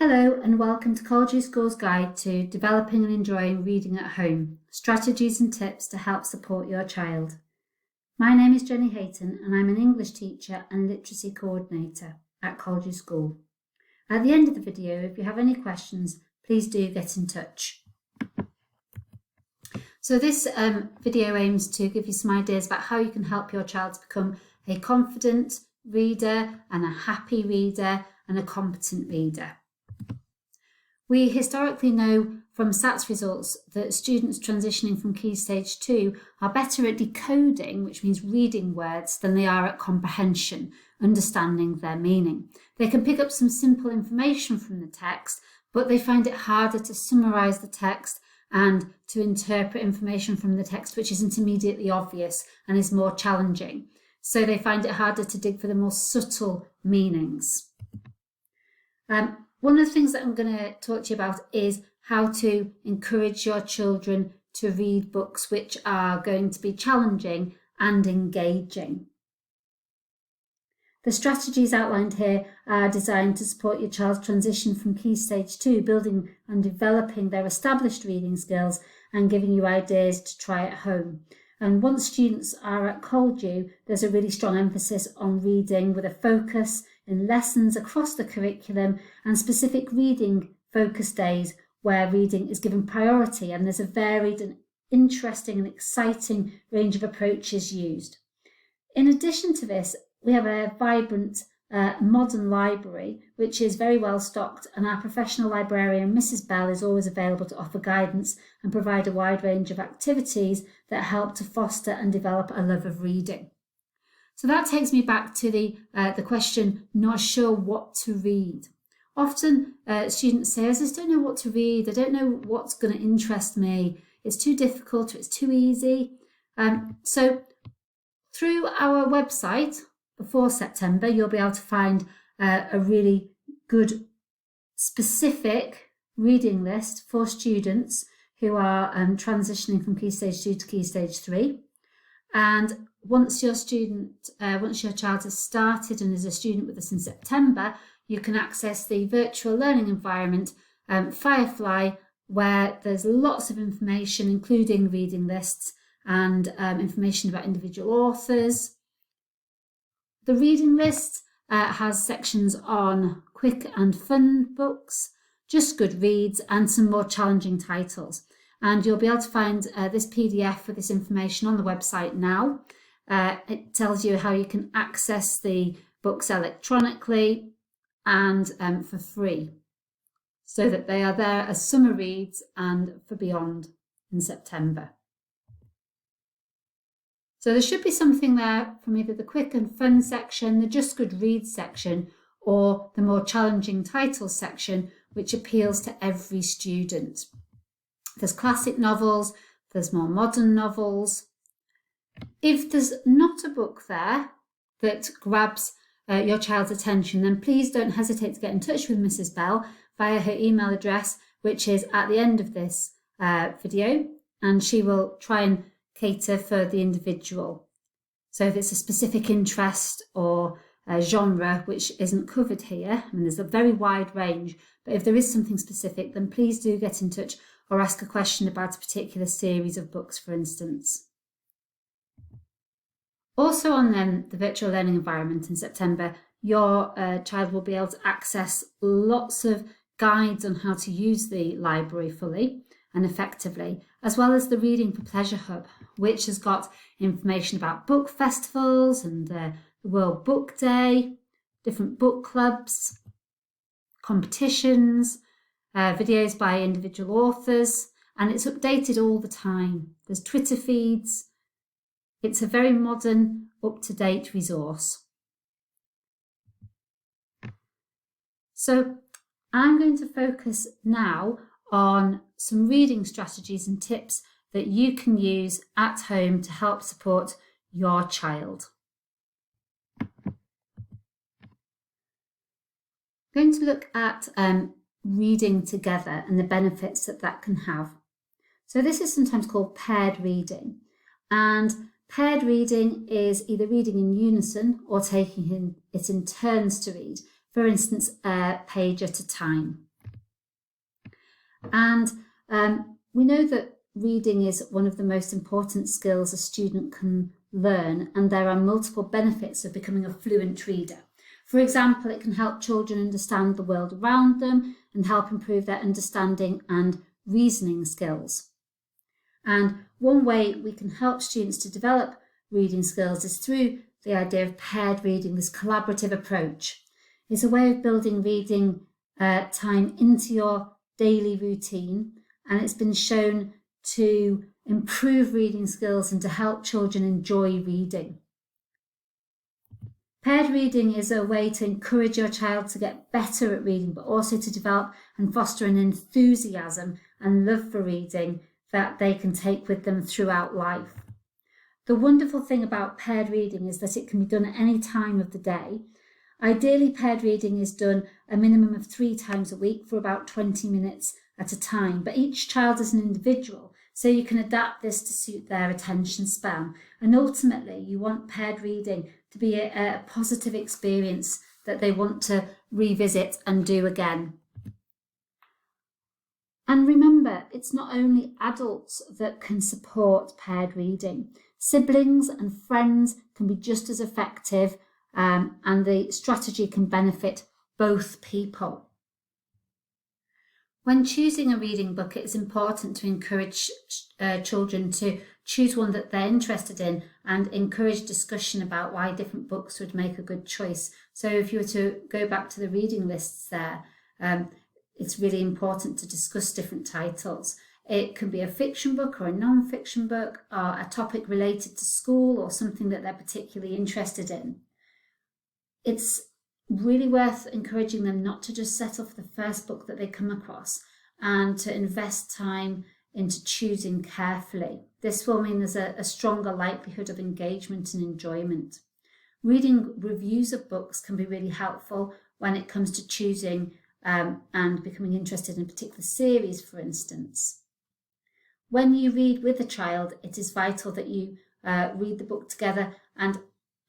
Hello and welcome to College School's Guide to Developing and Enjoying Reading at Home, Strategies and Tips to Help Support Your Child. My name is Jenny Hayton and I'm an English teacher and literacy coordinator at College School. At the end of the video, if you have any questions, please do get in touch. So this video aims to give you some ideas about how you can help your child to become a confident reader and a happy reader and a competent reader. We historically know from SATs results that students transitioning from Key Stage 2 are better at decoding, which means reading words, than they are at comprehension, understanding their meaning. They can pick up some simple information from the text, but they find it harder to summarise the text and to interpret information from the text which isn't immediately obvious and is more challenging. So they find it harder to dig for the more subtle meanings. One of the things that I'm going to talk to you about is how to encourage your children to read books which are going to be challenging and engaging. The strategies outlined here are designed to support your child's transition from Key Stage 2, building and developing their established reading skills and giving you ideas to try at home. And once students are at Coldew, there's a really strong emphasis on reading with a focus in lessons across the curriculum and specific reading focus days where reading is given priority, and there's a varied and interesting and exciting range of approaches used. In addition to this, we have a vibrant modern library which is very well stocked, and our professional librarian Mrs. Bell is always available to offer guidance and provide a wide range of activities that help to foster and develop a love of reading. So that takes me back to the question, not sure what to read. Often students say, I just don't know what to read, I don't know what's going to interest me, it's too difficult, it's too easy. So through our website, before September, you'll be able to find a really good specific reading list for students who are transitioning from Key Stage 2 to Key Stage 3. And once your child has started and is a student with us in September, you can access the virtual learning environment, Firefly, where there's lots of information, including reading lists and information about individual authors. The reading list has sections on quick and fun books, just good reads, and some more challenging titles. And you'll be able to find this PDF with this information on the website now. It tells you how you can access the books electronically and for free, so that they are there as summer reads and for beyond in September. So there should be something there from either the quick and fun section, the just good reads section, or the more challenging titles section, which appeals to every student. There's classic novels, there's more modern novels. If there's not a book there that grabs your child's attention, then please don't hesitate to get in touch with Mrs. Bell via her email address, which is at the end of this video, and she will try and cater for the individual. So if it's a specific interest or a genre which isn't covered here, I mean there's a very wide range, but if there is something specific, then please do get in touch or ask a question about a particular series of books, for instance. Also on the virtual learning environment in September, your child will be able to access lots of guides on how to use the library fully and effectively, as well as the Reading for Pleasure Hub, which has got information about book festivals and the World Book Day, different book clubs, competitions, videos by individual authors, and it's updated all the time. There's Twitter feeds. It's a very modern, up-to-date resource. So I'm going to focus now on some reading strategies and tips that you can use at home to help support your child. I'm going to look at reading together and the benefits that can have. So this is sometimes called paired reading, and paired reading is either reading in unison or taking it in turns to read, for instance, a page at a time. And we know that reading is one of the most important skills a student can learn, and there are multiple benefits of becoming a fluent reader. For example, it can help children understand the world around them and help improve their understanding and reasoning skills. And one way we can help students to develop reading skills is through the idea of paired reading, this collaborative approach. It's a way of building reading time into your daily routine, and it's been shown to improve reading skills and to help children enjoy reading. Paired reading is a way to encourage your child to get better at reading, but also to develop and foster an enthusiasm and love for reading that they can take with them throughout life. The wonderful thing about paired reading is that it can be done at any time of the day. Ideally, paired reading is done a minimum of 3 times a week for about 20 minutes at a time, but each child is an individual, so you can adapt this to suit their attention span. And ultimately, you want paired reading to be a positive experience that they want to revisit and do again. And remember, it's not only adults that can support paired reading. Siblings and friends can be just as effective, and the strategy can benefit both people. When choosing a reading book, it's important to encourage children to choose one that they're interested in and encourage discussion about why different books would make a good choice. So if you were to go back to the reading lists there, it's really important to discuss different titles. It can be a fiction book or a non-fiction book, or a topic related to school or something that they're particularly interested in. It's really worth encouraging them not to just set off the first book that they come across and to invest time into choosing carefully. This will mean there's a stronger likelihood of engagement and enjoyment. Reading reviews of books can be really helpful when it comes to choosing and becoming interested in a particular series, for instance. When you read with a child, it is vital that you read the book together and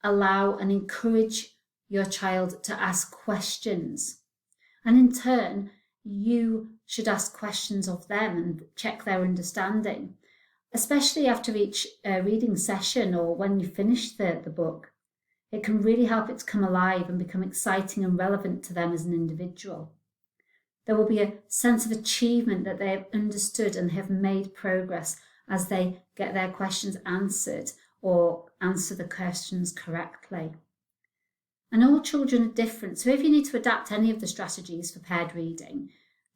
allow and encourage your child to ask questions. And in turn, you should ask questions of them and check their understanding, especially after each reading session or when you finish the book. It can really help it to come alive and become exciting and relevant to them as an individual. There will be a sense of achievement that they have understood and have made progress as they get their questions answered or answer the questions correctly. And all children are different, so if you need to adapt any of the strategies for paired reading,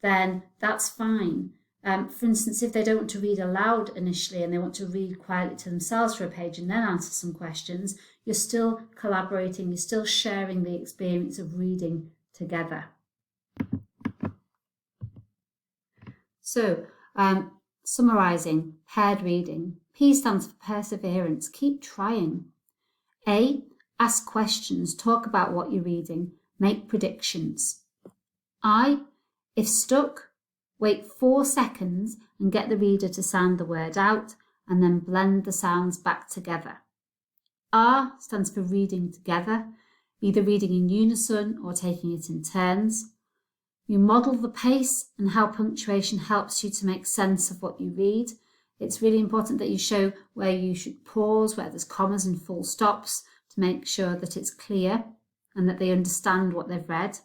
then that's fine. For instance, if they don't want to read aloud initially and they want to read quietly to themselves for a page and then answer some questions, you're still collaborating, you're still sharing the experience of reading together. So, summarising paired reading. P stands for perseverance. Keep trying. A, ask questions. Talk about what you're reading. Make predictions. I, if stuck, wait 4 seconds and get the reader to sound the word out and then blend the sounds back together. R stands for reading together, either reading in unison or taking it in turns. You model the pace and how punctuation helps you to make sense of what you read. It's really important that you show where you should pause, where there's commas and full stops to make sure that it's clear and that they understand what they've read.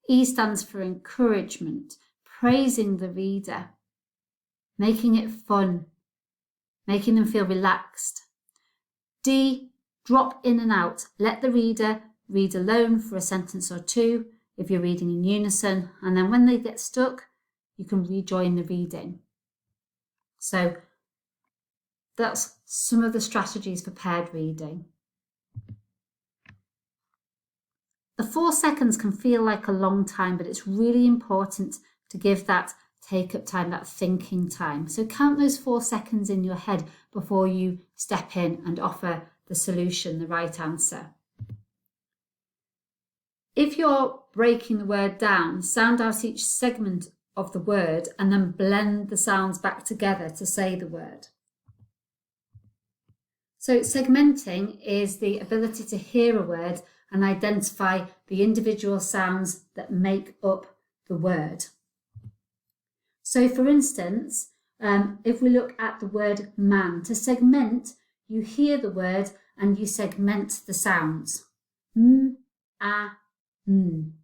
E stands for encouragement, praising the reader, making it fun, making them feel relaxed. D, drop in and out. Let the reader read alone for a sentence or two if you're reading in unison, and then when they get stuck, you can rejoin the reading. So that's some of the strategies for paired reading. The 4 seconds can feel like a long time, but it's really important to give that take-up time, that thinking time. So count those 4 seconds in your head before you step in and offer the solution, the right answer. If you're breaking the word down, sound out each segment of the word and then blend the sounds back together to say the word. So segmenting is the ability to hear a word and identify the individual sounds that make up the word. So for instance, if we look at the word man, to segment, you hear the word and you segment the sounds. M, a, n.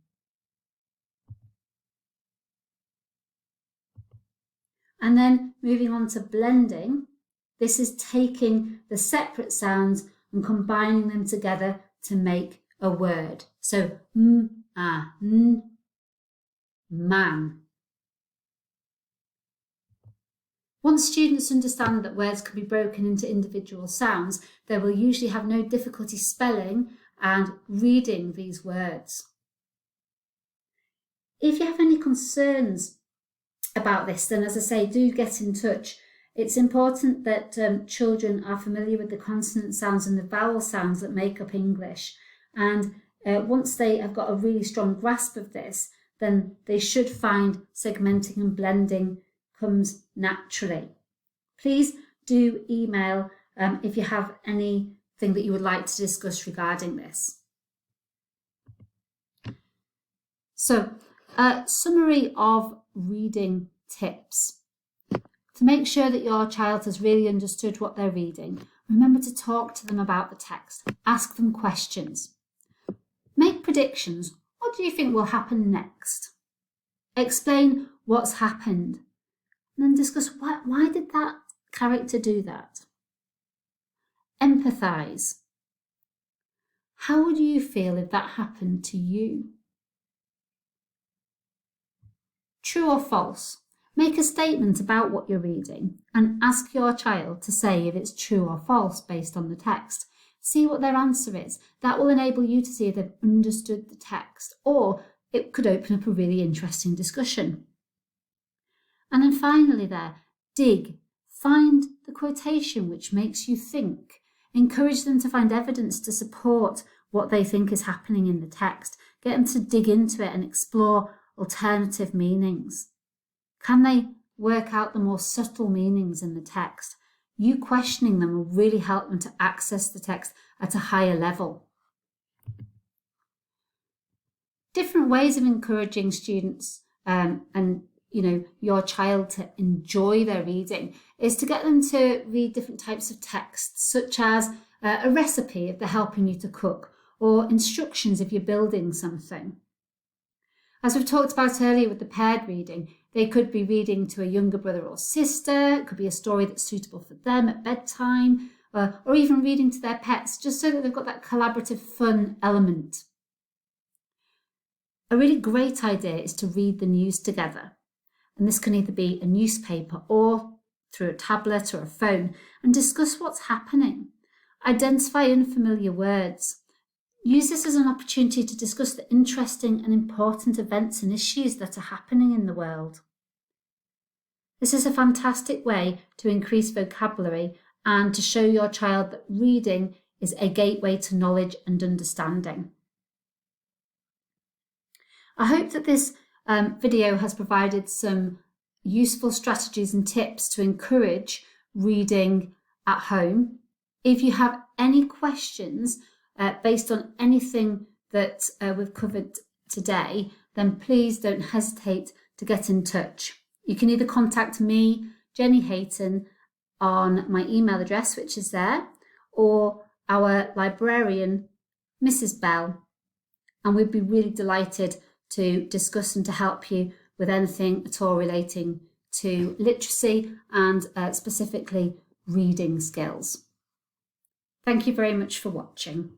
And then moving on to blending, this is taking the separate sounds and combining them together to make a word. So m, a, n, man. Once students understand that words can be broken into individual sounds, they will usually have no difficulty spelling and reading these words. If you have any concerns about this, then as I say, do get in touch. It's important that children are familiar with the consonant sounds and the vowel sounds that make up English. And once they have got a really strong grasp of this, then they should find segmenting and blending comes naturally. Please do email if you have anything that you would like to discuss regarding this. So, a summary of reading tips. To make sure that your child has really understood what they're reading, remember to talk to them about the text. Ask them questions. Make predictions. What do you think will happen next? Explain what's happened. And then discuss why did that character do that? Empathise. How would you feel if that happened to you? True or false? Make a statement about what you're reading and ask your child to say if it's true or false based on the text. See what their answer is. That will enable you to see if they've understood the text, or it could open up a really interesting discussion. And then finally dig. Find the quotation which makes you think. Encourage them to find evidence to support what they think is happening in the text. Get them to dig into it and explore alternative meanings. Can they work out the more subtle meanings in the text? You questioning them will really help them to access the text at a higher level. Different ways of encouraging students and your child to enjoy their reading is to get them to read different types of texts, such as a recipe if they're helping you to cook, or instructions if you're building something. As we've talked about earlier with the paired reading, they could be reading to a younger brother or sister. It could be a story that's suitable for them at bedtime, or even reading to their pets, just so that they've got that collaborative fun element. A really great idea is to read the news together. And this can either be a newspaper or through a tablet or a phone, and discuss what's happening. Identify unfamiliar words. Use this as an opportunity to discuss the interesting and important events and issues that are happening in the world. This is a fantastic way to increase vocabulary and to show your child that reading is a gateway to knowledge and understanding. I hope that this video has provided some useful strategies and tips to encourage reading at home. If you have any questions based on anything that we've covered today, then please don't hesitate to get in touch. You can either contact me, Jenny Hayton, on my email address, which is there, or our librarian, Mrs. Bell, and we'd be really delighted to discuss and to help you with anything at all relating to literacy and specifically reading skills. Thank you very much for watching.